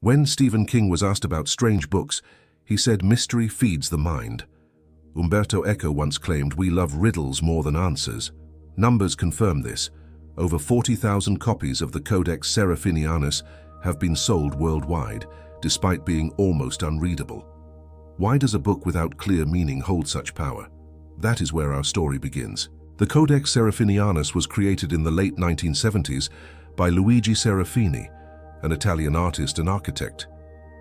When Stephen King was asked about strange books, he said mystery feeds the mind. Umberto Eco once claimed we love riddles more than answers. Numbers confirm this. Over 40,000 copies of the Codex Seraphinianus have been sold worldwide, despite being almost unreadable. Why does a book without clear meaning hold such power? That is where our story begins. The Codex Seraphinianus was created in the late 1970s by Luigi Serafini, an Italian artist and architect.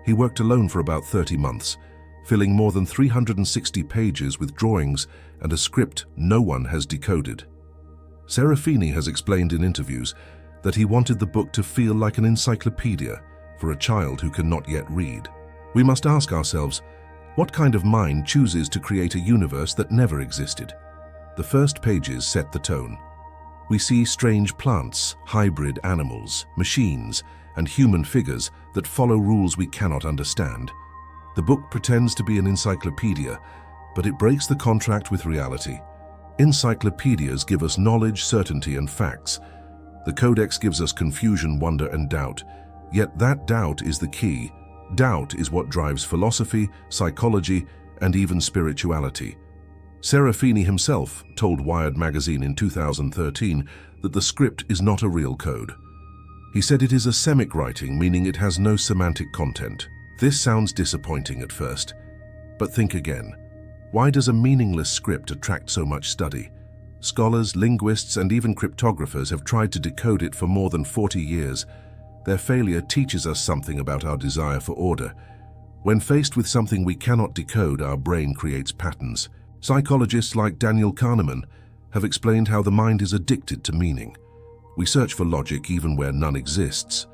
He worked alone for about 30 months, filling more than 360 pages with drawings and a script no one has decoded. Serafini has explained in interviews that he wanted the book to feel like an encyclopedia for a child who cannot yet read. We must ask ourselves, what kind of mind chooses to create a universe that never existed? The first pages set the tone. We see strange plants, hybrid animals, machines, and human figures that follow rules we cannot understand. The book pretends to be an encyclopedia, but it breaks the contract with reality. Encyclopedias give us knowledge, certainty, and facts. The Codex gives us confusion, wonder, and doubt. Yet that doubt is the key. Doubt is what drives philosophy, psychology, and even spirituality. Serafini himself told Wired magazine in 2013 that the script is not a real code. He said it is a semic writing, meaning it has no semantic content. This sounds disappointing at first, but think again. Why does a meaningless script attract so much study? Scholars, linguists, and even cryptographers have tried to decode it for more than 40 years. Their failure teaches us something about our desire for order. When faced with something we cannot decode, our brain creates patterns. Psychologists like Daniel Kahneman have explained how the mind is addicted to meaning. We search for logic even where none exists.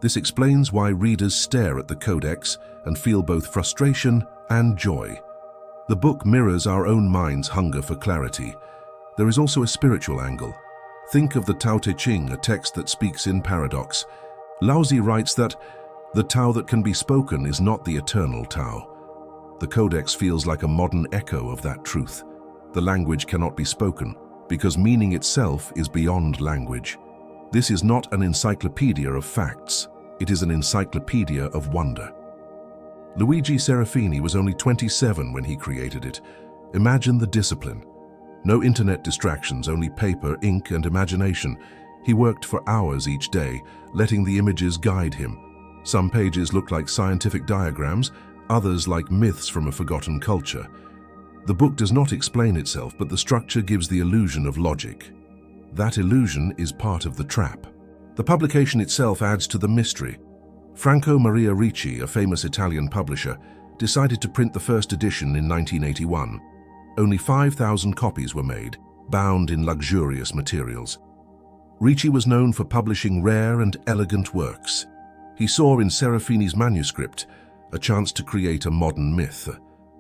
This explains why readers stare at the Codex and feel both frustration and joy. The book mirrors our own mind's hunger for clarity. There is also a spiritual angle. Think of the Tao Te Ching, a text that speaks in paradox. Laozi writes that the Tao that can be spoken is not the eternal Tao. The Codex feels like a modern echo of that truth. The language cannot be spoken because meaning itself is beyond language. This is not an encyclopedia of facts. It is an encyclopedia of wonder. Luigi Serafini was only 27 when he created it. Imagine the discipline. No internet distractions, only paper, ink, and imagination. He worked for hours each day, letting the images guide him. Some pages look like scientific diagrams, others like myths from a forgotten culture. The book does not explain itself, but the structure gives the illusion of logic. That illusion is part of the trap. The publication itself adds to the mystery. Franco Maria Ricci, a famous Italian publisher, decided to print the first edition in 1981. Only 5,000 copies were made, bound in luxurious materials. Ricci was known for publishing rare and elegant works. He saw in Serafini's Manuscript a chance to create a modern myth.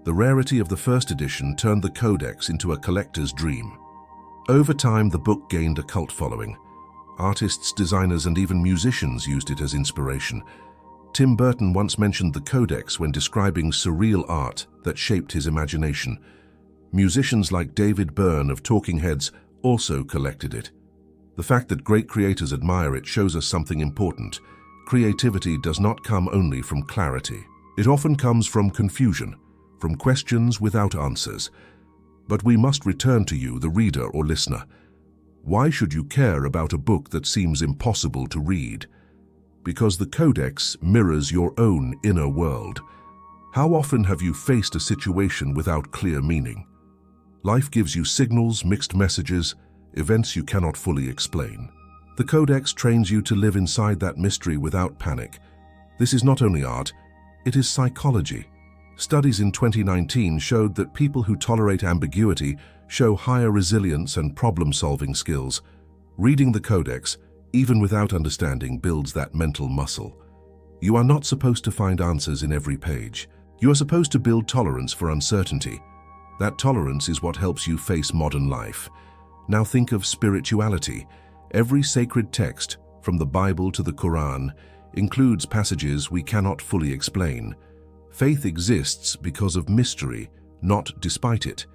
The rarity of the first edition turned the Codex into a collector's dream. Over time, the book gained a cult following. Artists, designers, and even musicians used it as inspiration. Tim Burton once mentioned the Codex when describing surreal art that shaped his imagination. Musicians like David Byrne of Talking Heads also collected it. The fact that great creators admire it shows us something important. Creativity does not come only from clarity. It often comes from confusion, from questions without answers. But we must return to you, the reader or listener. Why should you care about a book that seems impossible to read? Because the Codex mirrors your own inner world. How often have you faced a situation without clear meaning? Life gives you signals, mixed messages, events you cannot fully explain. The Codex trains you to live inside that mystery without panic. This is not only art, it is psychology. Studies in 2019 showed that people who tolerate ambiguity show higher resilience and problem-solving skills. Reading the Codex, even without understanding, builds that mental muscle. You are not supposed to find answers in every page. You are supposed to build tolerance for uncertainty. That tolerance is what helps you face modern life. Now think of spirituality. Every sacred text, from the Bible to the Quran, includes passages we cannot fully explain. Faith exists because of mystery, not despite it.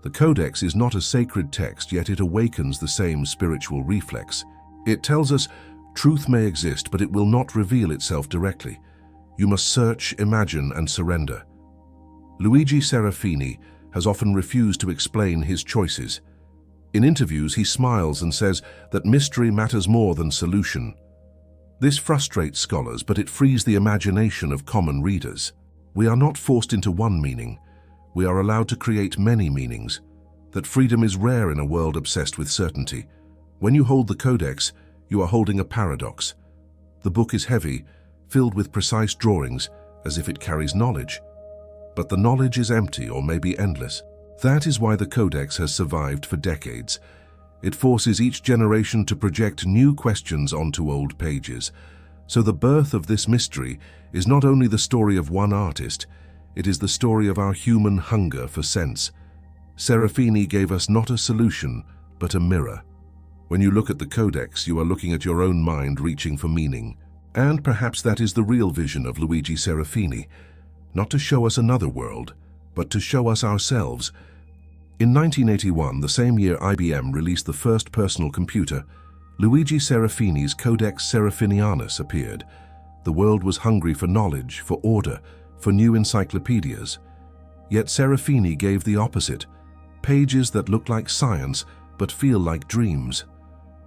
The Codex is not a sacred text, yet it awakens the same spiritual reflex. It tells us truth may exist, but it will not reveal itself directly. You must search, imagine, and surrender. Luigi Serafini has often refused to explain his choices. In interviews, he smiles and says that mystery matters more than solution. This frustrates scholars, but it frees the imagination of common readers. We are not forced into one meaning. We are allowed to create many meanings. That freedom is rare in a world obsessed with certainty. When you hold the Codex, you are holding a paradox. The book is heavy, filled with precise drawings, as if it carries knowledge. But the knowledge is empty or maybe endless. That is why the Codex has survived for decades. It forces each generation to project new questions onto old pages. So the birth of this mystery is not only the story of one artist, it is the story of our human hunger for sense. Serafini gave us not a solution, but a mirror. When you look at the Codex, you are looking at your own mind reaching for meaning. And perhaps that is the real vision of Luigi Serafini, not to show us another world, but to show us ourselves. In 1981, the same year IBM released the first personal computer, Luigi Serafini's Codex Seraphinianus appeared. The world was hungry for knowledge, for order, for new encyclopedias. Yet Serafini gave the opposite, pages that look like science but feel like dreams.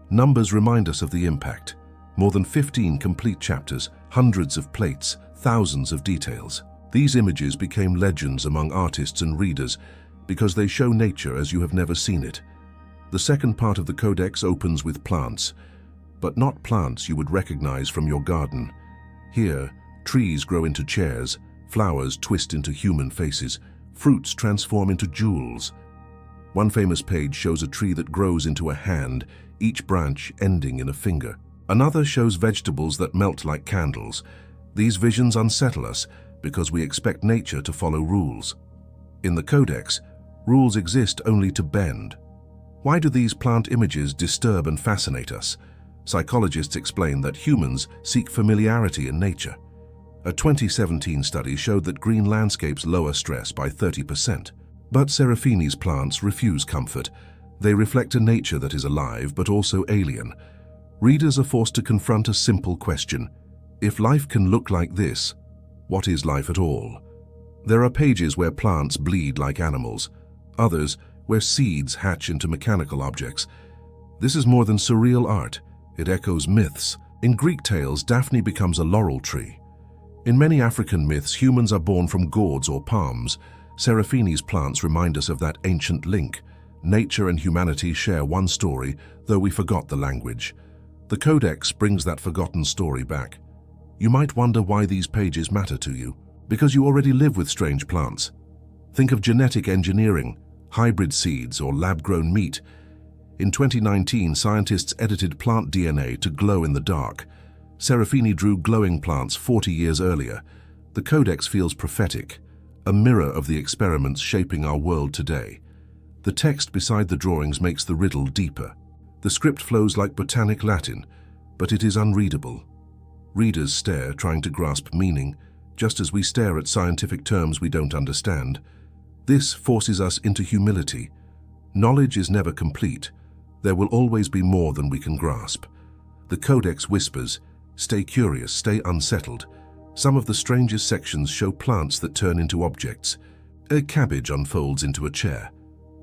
Numbers remind us of the impact. More than 15 complete chapters, hundreds of plates, thousands of details. These images became legends among artists and readers because they show nature as you have never seen it. The second part of the Codex opens with plants, but not plants you would recognize from your garden. Here, trees grow into chairs, flowers twist into human faces, fruits transform into jewels. One famous page shows a tree that grows into a hand, each branch ending in a finger. Another shows vegetables that melt like candles. These visions unsettle us because we expect nature to follow rules. In the Codex, rules exist only to bend. Why do these plant images disturb and fascinate us? Psychologists explain that humans seek familiarity in nature. A 2017 study showed that green landscapes lower stress by 30%. But Serafini's plants refuse comfort. They reflect a nature that is alive but also alien. Readers are forced to confront a simple question. If life can look like this, what is life at all? There are pages where plants bleed like animals, others where seeds hatch into mechanical objects. This is more than surreal art. It echoes myths. In Greek tales, Daphne becomes a laurel tree. In many African myths, humans are born from gourds or palms. Serafini's plants remind us of that ancient link. Nature and humanity share one story, though we forgot the language. The Codex brings that forgotten story back. You might wonder why these pages matter to you. Because you already live with strange plants. Think of genetic engineering, hybrid seeds, or lab-grown meat. In 2019, scientists edited plant DNA to glow in the dark. Serafini drew glowing plants 40 years earlier. The Codex feels prophetic, a mirror of the experiments shaping our world today. The text beside the drawings makes the riddle deeper. The script flows like botanic Latin, but it is unreadable. Readers stare, trying to grasp meaning, just as we stare at scientific terms we don't understand. This forces us into humility. Knowledge is never complete. There will always be more than we can grasp. The Codex whispers, stay curious, stay unsettled. Some of the strangest sections show plants that turn into objects. A cabbage unfolds into a chair.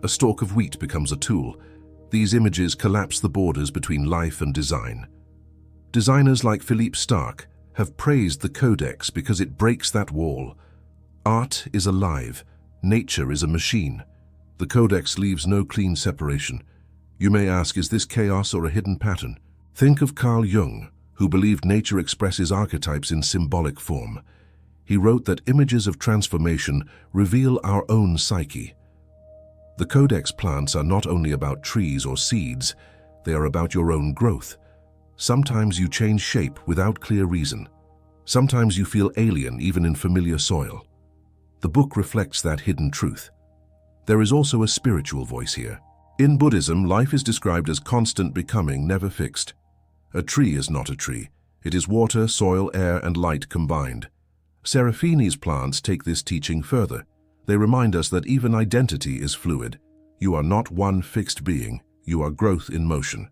A stalk of wheat becomes a tool. These images collapse the borders between life and design. Designers like Philippe Starck have praised the Codex because it breaks that wall. Art is alive. Nature is a machine. The Codex leaves no clean separation. You may ask, is this chaos or a hidden pattern? Think of Carl Jung, who believed nature expresses archetypes in symbolic form. He wrote that images of transformation reveal our own psyche. The Codex plants are not only about trees or seeds, they are about your own growth. Sometimes you change shape without clear reason. Sometimes you feel alien even in familiar soil. The book reflects that hidden truth. There is also a spiritual voice here. In Buddhism, life is described as constant becoming, never fixed. A tree is not a tree. It is water, soil, air, and light combined. Serafini's plants take this teaching further. They remind us that even identity is fluid. You are not one fixed being. You are growth in motion.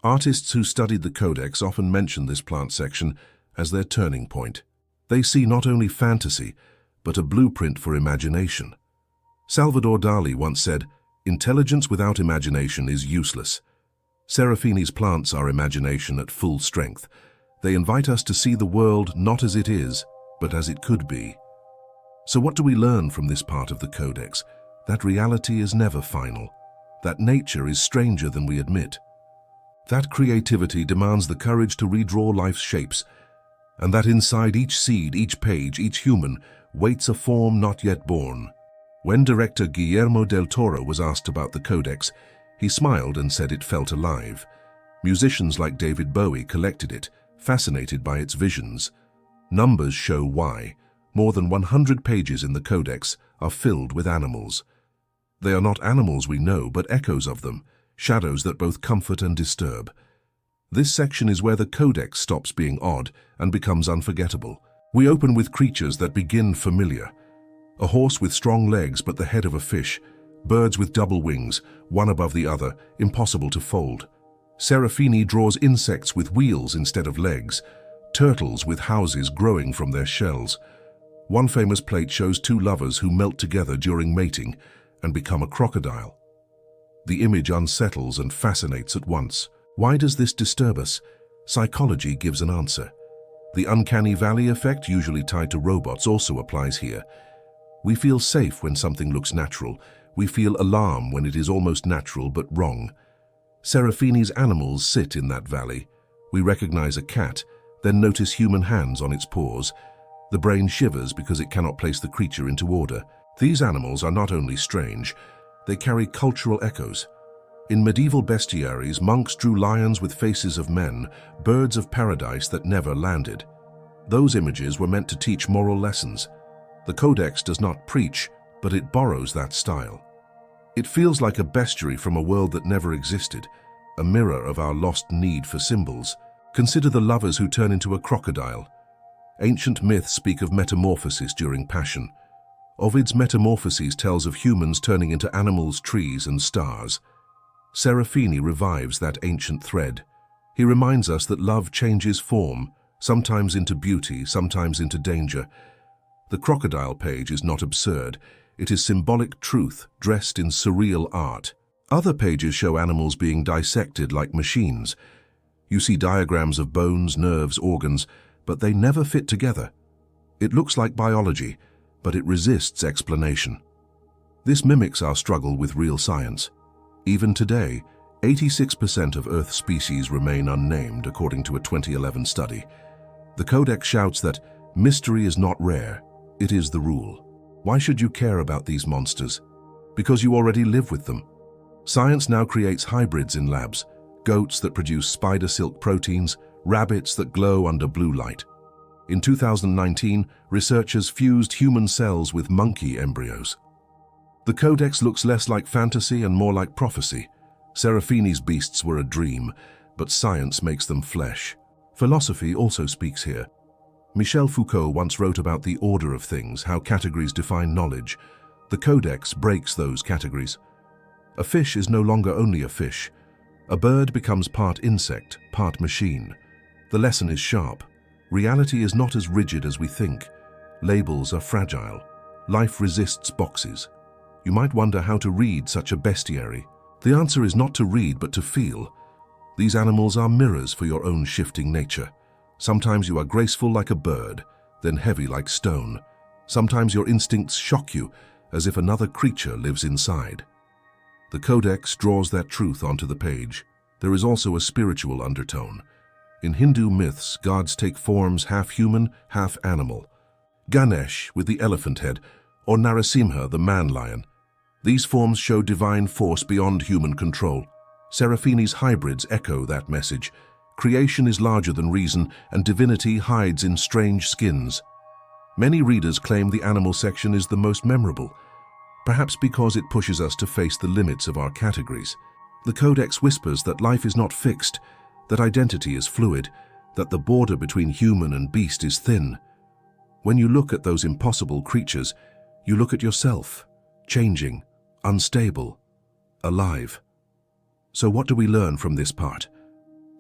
Artists who studied the Codex often mention this plant section as their turning point. They see not only fantasy, but a blueprint for imagination. Salvador Dali once said, "Intelligence without imagination is useless." Serafini's plants our imagination at full strength. They invite us to see the world not as it is, but as it could be. So what do we learn from this part of the Codex? That reality is never final. That nature is stranger than we admit. That creativity demands the courage to redraw life's shapes, and that inside each seed, each page, each human, waits a form not yet born. When director Guillermo del Toro was asked about the Codex, he smiled and said it felt alive. Musicians like David Bowie collected it, fascinated by its visions. Numbers show why. More than 100 pages in the Codex are filled with animals. They are not animals we know, but echoes of them, shadows that both comfort and disturb. This section is where the Codex stops being odd and becomes unforgettable. We open with creatures that begin familiar. A horse with strong legs but the head of a fish, birds with double wings, one above the other, impossible to fold. Serafini draws insects with wheels instead of legs, turtles with houses growing from their shells. One famous plate shows two lovers who melt together during mating and become a crocodile. The image unsettles and fascinates at once. Why does this disturb us? Psychology gives an answer. The uncanny valley effect, usually tied to robots, also applies here. We feel safe when something looks natural. We feel alarm when it is almost natural but wrong. Serafini's animals sit in that valley. We recognize a cat, then notice human hands on its paws. The brain shivers because it cannot place the creature into order. These animals are not only strange, they carry cultural echoes. In medieval bestiaries, monks drew lions with faces of men, birds of paradise that never landed. Those images were meant to teach moral lessons. The Codex does not preach, but it borrows that style. It feels like a bestiary from a world that never existed, a mirror of our lost need for symbols. Consider the lovers who turn into a crocodile. Ancient myths speak of metamorphosis during passion. Ovid's Metamorphoses tells of humans turning into animals, trees, and stars. Serafini revives that ancient thread. He reminds us that love changes form, sometimes into beauty, sometimes into danger. The crocodile page is not absurd. It is symbolic truth dressed in surreal art. Other pages show animals being dissected like machines. You see diagrams of bones, nerves, organs, but they never fit together. It looks like biology, but it resists explanation. This mimics our struggle with real science. Even today, 86% of Earth species remain unnamed, according to a 2011 study. The Codex shouts that mystery is not rare, it is the rule. Why should you care about these monsters? Because you already live with them. Science now creates hybrids in labs, goats that produce spider silk proteins, rabbits that glow under blue light. In 2019, researchers fused human cells with monkey embryos. The Codex looks less like fantasy and more like prophecy. Serafini's beasts were a dream, but science makes them flesh. Philosophy also speaks here. Michel Foucault once wrote about the order of things, how categories define knowledge. The Codex breaks those categories. A fish is no longer only a fish. A bird becomes part insect, part machine. The lesson is sharp. Reality is not as rigid as we think. Labels are fragile. Life resists boxes. You might wonder how to read such a bestiary. The answer is not to read, but to feel. These animals are mirrors for your own shifting nature. Sometimes you are graceful like a bird, then heavy like stone. Sometimes your instincts shock you, as if another creature lives inside. The Codex draws that truth onto the page. There is also a spiritual undertone. In Hindu myths, gods take forms half human, half animal. Ganesh with the elephant head, or Narasimha, the man-lion. These forms show divine force beyond human control. Serafini's hybrids echo that message. Creation is larger than reason, and divinity hides in strange skins. Many readers claim the animal section is the most memorable, perhaps because it pushes us to face the limits of our categories. The Codex whispers that life is not fixed, that identity is fluid, that the border between human and beast is thin. When you look at those impossible creatures, you look at yourself, changing, unstable, alive. So what do we learn from this part?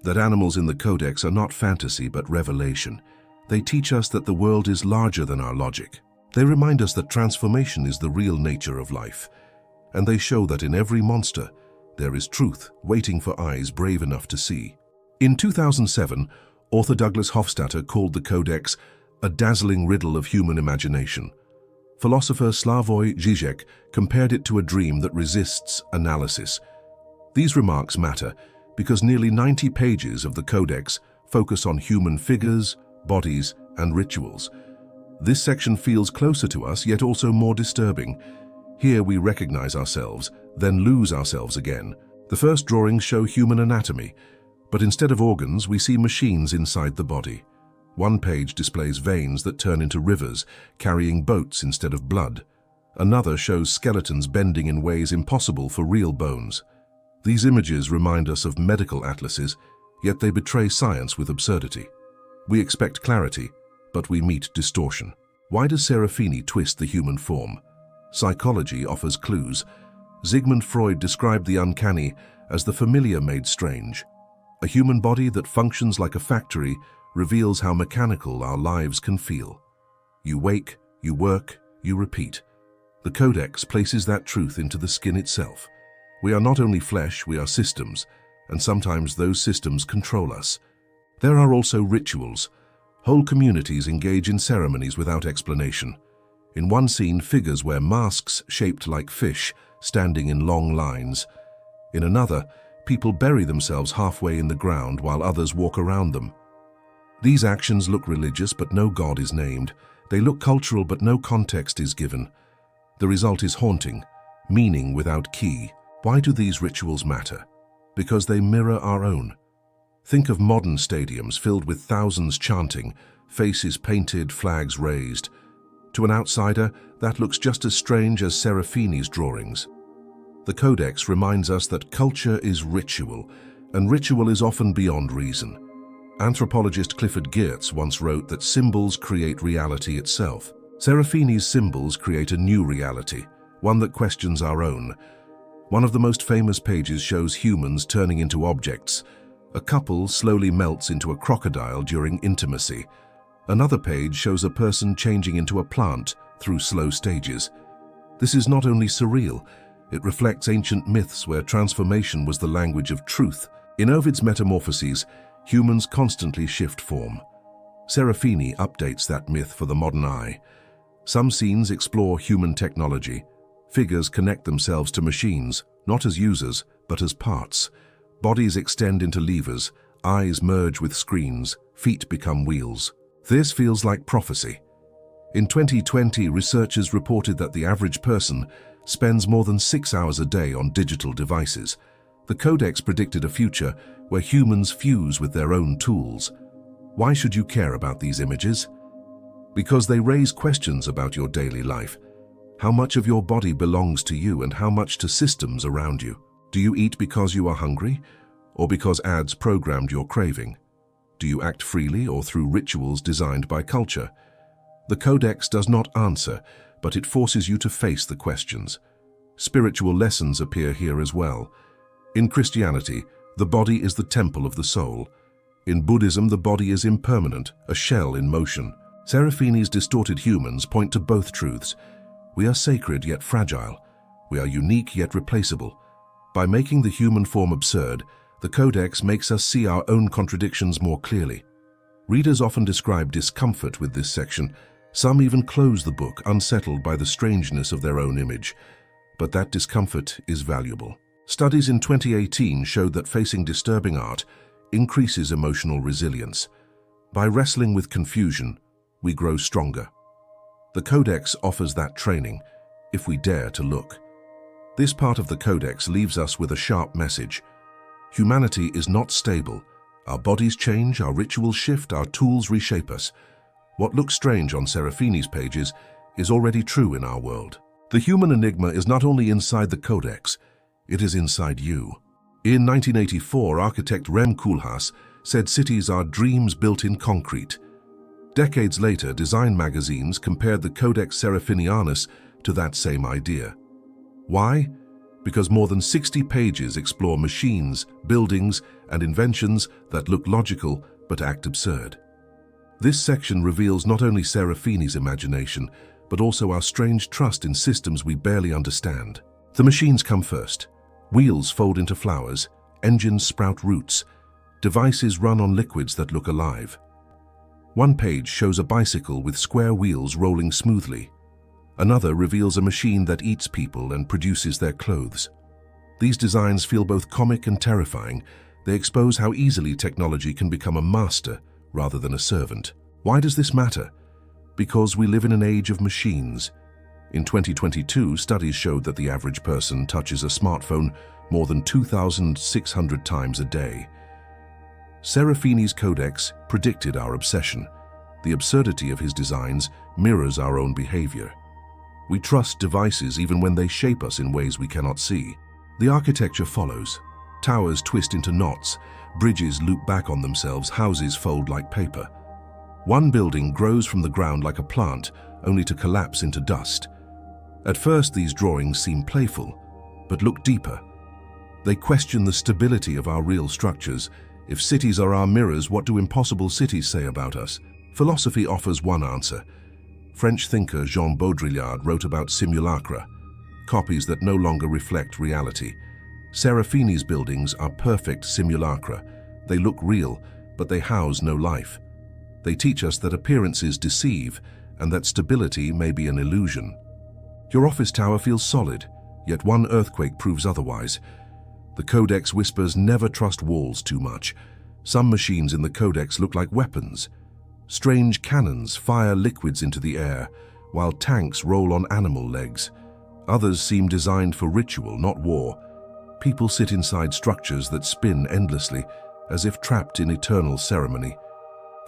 That animals in the Codex are not fantasy but revelation. They teach us that the world is larger than our logic. They remind us that transformation is the real nature of life. And they show that in every monster, there is truth waiting for eyes brave enough to see. In 2007, author Douglas Hofstadter called the Codex a dazzling riddle of human imagination. Philosopher Slavoj Žižek compared it to a dream that resists analysis. These remarks matter because nearly 90 pages of the Codex focus on human figures, bodies, and rituals. This section feels closer to us, yet also more disturbing. Here we recognize ourselves, then lose ourselves again. The first drawings show human anatomy, but instead of organs, we see machines inside the body. One page displays veins that turn into rivers, carrying boats instead of blood. Another shows skeletons bending in ways impossible for real bones. These images remind us of medical atlases, yet they betray science with absurdity. We expect clarity, but we meet distortion. Why does Serafini twist the human form? Psychology offers clues. Sigmund Freud described the uncanny as the familiar made strange. A human body that functions like a factory reveals how mechanical our lives can feel. You wake, you work, you repeat. The Codex places that truth into the skin itself. We are not only flesh, we are systems, and sometimes those systems control us. There are also rituals. Whole communities engage in ceremonies without explanation. In one scene, figures wear masks shaped like fish, standing in long lines. In another, people bury themselves halfway in the ground while others walk around them. These actions look religious, but no god is named. They look cultural, but no context is given. The result is haunting, meaning without key. Why do these rituals matter? Because they mirror our own. Think of modern stadiums filled with thousands chanting, faces painted, flags raised. To an outsider, that looks just as strange as Serafini's drawings. The Codex reminds us that culture is ritual, and ritual is often beyond reason. Anthropologist Clifford Geertz once wrote that symbols create reality itself. Serafini's symbols create a new reality, one that questions our own. One of the most famous pages shows humans turning into objects. A couple slowly melts into a crocodile during intimacy. Another page shows a person changing into a plant through slow stages. This is not only surreal, it reflects ancient myths where transformation was the language of truth. In Ovid's Metamorphoses, humans constantly shift form. Serafini updates that myth for the modern eye. Some scenes explore human technology. Figures connect themselves to machines, not as users, but as parts. Bodies extend into levers, eyes merge with screens, feet become wheels. This feels like prophecy. In 2020, researchers reported that the average person spends more than 6 hours a day on digital devices. The Codex predicted a future where humans fuse with their own tools. Why should you care about these images? Because they raise questions about your daily life. How much of your body belongs to you and how much to systems around you? Do you eat because you are hungry, or because ads programmed your craving? Do you act freely or through rituals designed by culture? The Codex does not answer, but it forces you to face the questions. Spiritual lessons appear here as well. In Christianity, the body is the temple of the soul. In Buddhism, the body is impermanent, a shell in motion. Serafini's distorted humans point to both truths. We are sacred yet fragile. We are unique yet replaceable. By making the human form absurd, the Codex makes us see our own contradictions more clearly. Readers often describe discomfort with this section. Some even close the book, unsettled by the strangeness of their own image. But that discomfort is valuable. Studies in 2018 showed that facing disturbing art increases emotional resilience. By wrestling with confusion, we grow stronger. The Codex offers that training, if we dare to look. This part of the Codex leaves us with a sharp message. Humanity is not stable. Our bodies change, our rituals shift, our tools reshape us. What looks strange on Serafini's pages is already true in our world. The human enigma is not only inside the Codex, it is inside you. In 1984, architect Rem Koolhaas said cities are dreams built in concrete. Decades later, design magazines compared the Codex Seraphinianus to that same idea. Why? Because more than 60 pages explore machines, buildings, and inventions that look logical but act absurd. This section reveals not only Serafini's imagination, but also our strange trust in systems we barely understand. The machines come first. Wheels fold into flowers, engines sprout roots, devices run on liquids that look alive. One page shows a bicycle with square wheels rolling smoothly. Another reveals a machine that eats people and produces their clothes. These designs feel both comic and terrifying. They expose how easily technology can become a master rather than a servant. Why does this matter? Because we live in an age of machines. In 2022, studies showed that the average person touches a smartphone more than 2,600 times a day. Serafini's Codex predicted our obsession. The absurdity of his designs mirrors our own behavior. We trust devices even when they shape us in ways we cannot see. The architecture follows. Towers twist into knots, bridges loop back on themselves, houses fold like paper. One building grows from the ground like a plant, only to collapse into dust. At first, these drawings seem playful, but look deeper. They question the stability of our real structures. If cities are our mirrors, what do impossible cities say about us? Philosophy offers one answer. French thinker Jean Baudrillard wrote about simulacra, copies that no longer reflect reality. Serafini's buildings are perfect simulacra. They look real, but they house no life. They teach us that appearances deceive and that stability may be an illusion. Your office tower feels solid, yet one earthquake proves otherwise. The Codex whispers never trust walls too much. Some machines in the Codex look like weapons. Strange cannons fire liquids into the air, while tanks roll on animal legs. Others seem designed for ritual, not war. People sit inside structures that spin endlessly, as if trapped in eternal ceremony.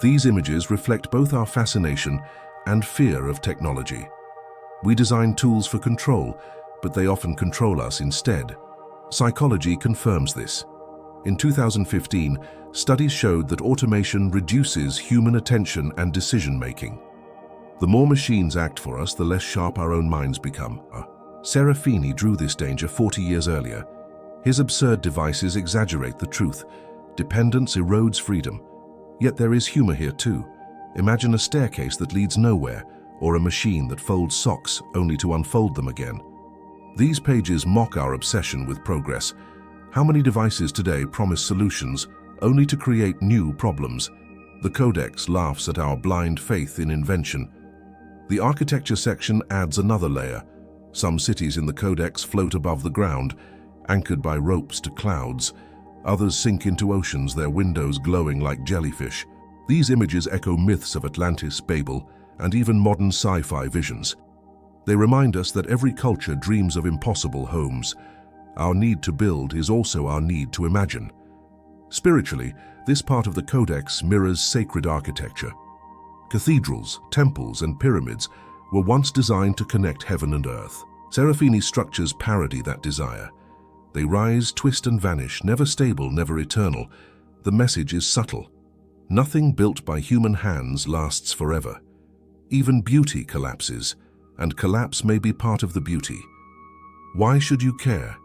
These images reflect both our fascination and fear of technology. We design tools for control, but they often control us instead. Psychology confirms this. In 2015, studies showed that automation reduces human attention and decision-making. The more machines act for us, the less sharp our own minds become. Serafini drew this danger 40 years earlier. His absurd devices exaggerate the truth. Dependence erodes freedom. Yet there is humor here too. Imagine a staircase that leads nowhere, or a machine that folds socks only to unfold them again. These pages mock our obsession with progress. How many devices today promise solutions only to create new problems? The Codex laughs at our blind faith in invention. The architecture section adds another layer. Some cities in the Codex float above the ground, anchored by ropes to clouds. Others sink into oceans, their windows glowing like jellyfish. These images echo myths of Atlantis, Babel, and even modern sci-fi visions. They remind us that every culture dreams of impossible homes. Our need to build is also our need to imagine. Spiritually, this part of the Codex mirrors sacred architecture. Cathedrals, temples, and pyramids were once designed to connect heaven and earth. Serafini's structures parody that desire. They rise, twist, and vanish, never stable, never eternal. The message is subtle. Nothing built by human hands lasts forever. Even beauty collapses, and collapse may be part of the beauty. Why should you care?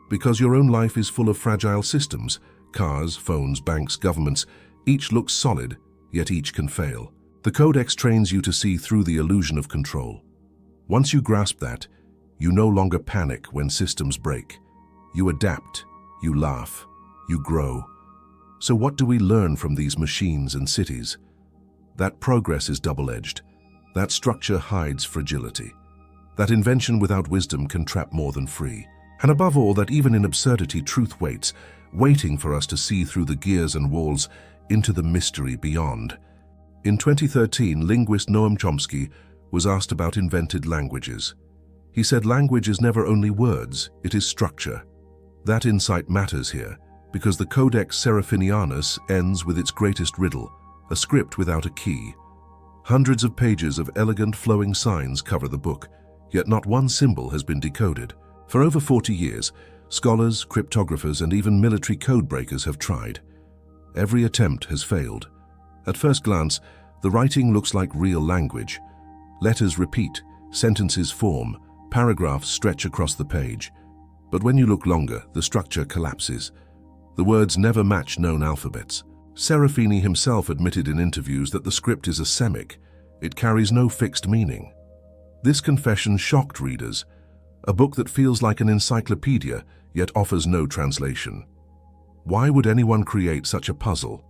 Because your own life is full of fragile systems. Cars, phones, banks, governments, each looks solid, yet each can fail. The Codex trains you to see through the illusion of control. Once you grasp that, you no longer panic when systems break. You adapt, you laugh, you grow. So what do we learn from these machines and cities? That progress is double-edged. That structure hides fragility. That invention without wisdom can trap more than free. And above all, that even in absurdity, truth waits, waiting for us to see through the gears and walls into the mystery beyond. In 2013, linguist Noam Chomsky was asked about invented languages. He said language is never only words, it is structure. That insight matters here, because the Codex Seraphinianus ends with its greatest riddle, a script without a key. Hundreds of pages of elegant flowing signs cover the book, yet not one symbol has been decoded. For over 40 years, scholars, cryptographers, and even military codebreakers have tried. Every attempt has failed. At first glance, the writing looks like real language. Letters repeat, sentences form, paragraphs stretch across the page. But when you look longer, the structure collapses. The words never match known alphabets. Serafini himself admitted in interviews that the script is a semic. It carries no fixed meaning. This confession shocked readers. A book that feels like an encyclopedia, yet offers no translation. Why would anyone create such a puzzle?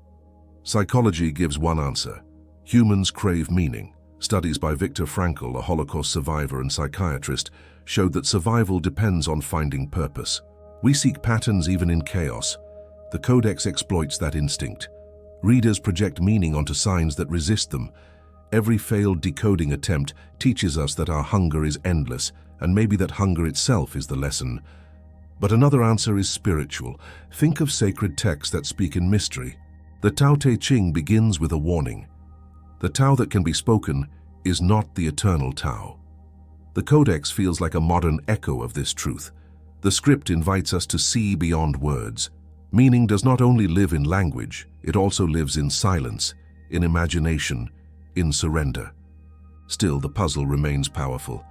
Psychology gives one answer. Humans crave meaning. Studies by Viktor Frankl, a Holocaust survivor and psychiatrist, showed that survival depends on finding purpose. We seek patterns even in chaos. The Codex exploits that instinct. Readers project meaning onto signs that resist them. Every failed decoding attempt teaches us that our hunger is endless, and maybe that hunger itself is the lesson. But another answer is spiritual. Think of sacred texts that speak in mystery. The Tao Te Ching begins with a warning. The Tao that can be spoken is not the eternal Tao. The Codex feels like a modern echo of this truth. The script invites us to see beyond words. Meaning does not only live in language, it also lives in silence, in imagination, in surrender. Still, the puzzle remains powerful.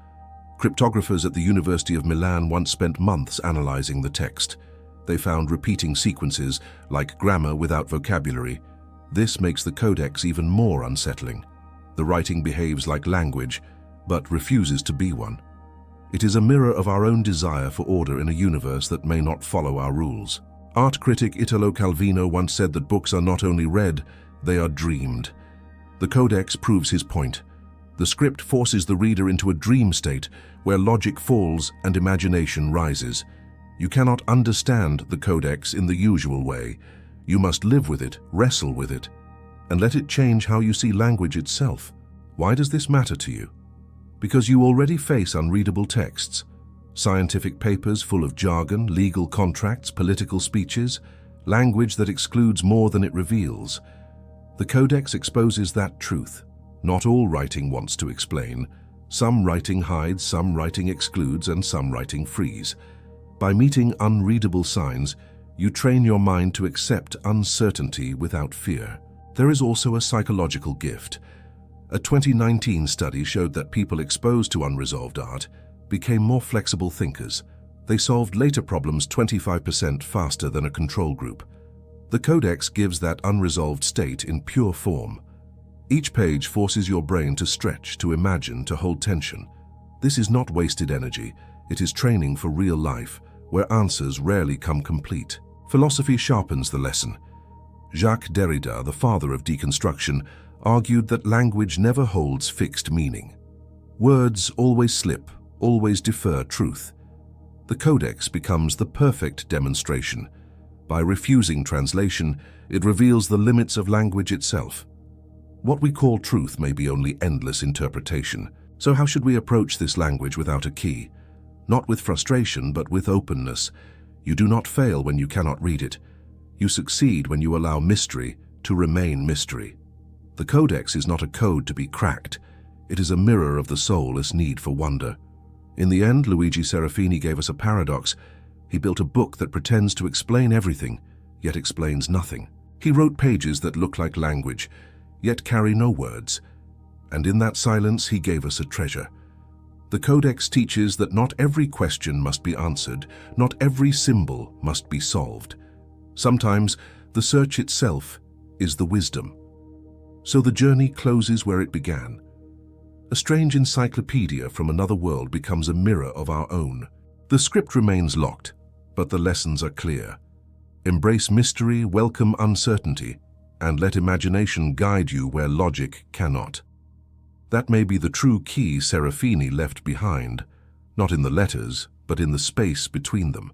Cryptographers at the University of Milan once spent months analyzing the text. They found repeating sequences, like grammar without vocabulary. This makes the Codex even more unsettling. The writing behaves like language, but refuses to be one. It is a mirror of our own desire for order in a universe that may not follow our rules. Art critic Italo Calvino once said that books are not only read, they are dreamed. The Codex proves his point. The script forces the reader into a dream state where logic falls and imagination rises. You cannot understand the Codex in the usual way. You must live with it, wrestle with it, and let it change how you see language itself. Why does this matter to you? Because you already face unreadable texts. Scientific papers full of jargon, legal contracts, political speeches, language that excludes more than it reveals. The Codex exposes that truth. Not all writing wants to explain. Some writing hides, some writing excludes, and some writing frees. By meeting unreadable signs, you train your mind to accept uncertainty without fear. There is also a psychological gift. A 2019 study showed that people exposed to unresolved art became more flexible thinkers. They solved later problems 25% faster than a control group. The Codex gives that unresolved state in pure form. Each page forces your brain to stretch, to imagine, to hold tension. This is not wasted energy. It is training for real life, where answers rarely come complete. Philosophy sharpens the lesson. Jacques Derrida, the father of deconstruction, argued that language never holds fixed meaning. Words always slip, always defer truth. The Codex becomes the perfect demonstration. By refusing translation, it reveals the limits of language itself. What we call truth may be only endless interpretation. So how should we approach this language without a key? Not with frustration, but with openness. You do not fail when you cannot read it. You succeed when you allow mystery to remain mystery. The Codex is not a code to be cracked. It is a mirror of the soulless need for wonder. In the end, Luigi Serafini gave us a paradox. He built a book that pretends to explain everything, yet explains nothing. He wrote pages that look like language, yet carry no words. And in that silence, he gave us a treasure. The Codex teaches that not every question must be answered, not every symbol must be solved. Sometimes, the search itself is the wisdom. So the journey closes where it began. A strange encyclopedia from another world becomes a mirror of our own. The script remains locked, but the lessons are clear. Embrace mystery, welcome uncertainty, and let imagination guide you where logic cannot. That may be the true key Serafini left behind, not in the letters, but in the space between them.